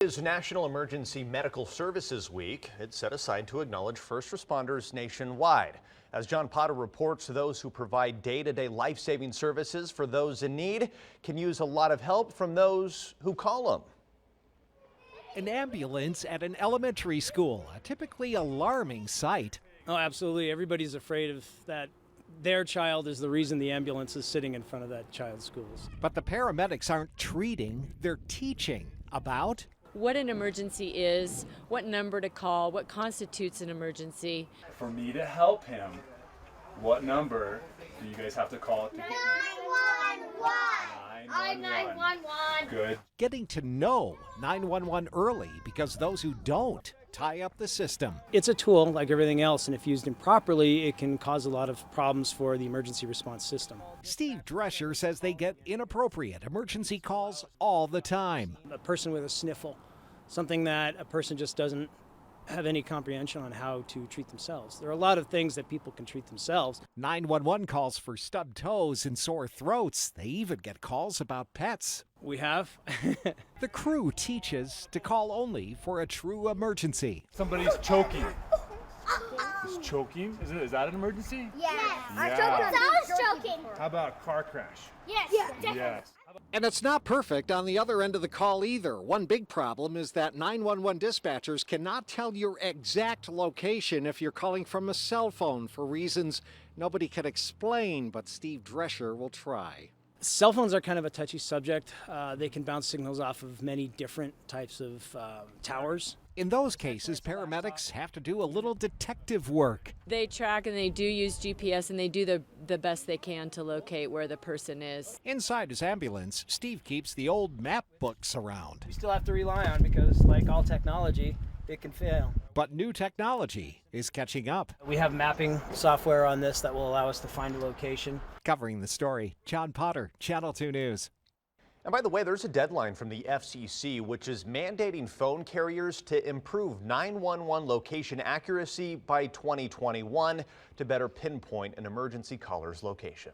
Is National Emergency Medical Services Week. It's set aside to acknowledge first responders nationwide. As John Potter reports, those who provide day-to-day life-saving services for those in need can use a lot of help from those who call them. An ambulance at an elementary school, a typically alarming sight. Oh, absolutely. Everybody's afraid of that. Their child is the reason the ambulance is sitting in front of that child's schools. But the paramedics aren't treating, they're teaching about what an emergency is, what number to call, what constitutes an emergency. For me to help him, what number do you guys have to call to get me? 911. 911. Good. Getting to know 911 early because those who don't tie up the system. It's a tool like everything else, and if used improperly, it can cause a lot of problems for the emergency response system. Steve Drescher says they get inappropriate emergency calls all the time. A person with a sniffle, something that a person just doesn't have any comprehension on how to treat themselves. There are a lot of things that people can treat themselves. 911 calls for stubbed toes and sore throats. They even get calls about pets. We have. The crew teaches to call only for a true emergency. Somebody's choking. Is choking? Is that an emergency? Yes. Yeah. I was choking. How about a car crash? Yes. Yes. And it's not perfect on the other end of the call either. One big problem is that 911 dispatchers cannot tell your exact location if you're calling from a cell phone for reasons nobody can explain, but Steve Drescher will try. Cell phones are kind of a touchy subject. They can bounce signals off of many different types of towers. In those cases, paramedics have to do a little detective work. They track and they do use GPS and they do the best they can to locate where the person is. Inside his ambulance, Steve keeps the old map books around. We still have to rely on because, like all technology, it can fail. But new technology is catching up. We have mapping software on this that will allow us to find a location. Covering the story, John Potter, Channel 2 News. And by the way, there's a deadline from the FCC, which is mandating phone carriers to improve 911 location accuracy by 2021 to better pinpoint an emergency caller's location.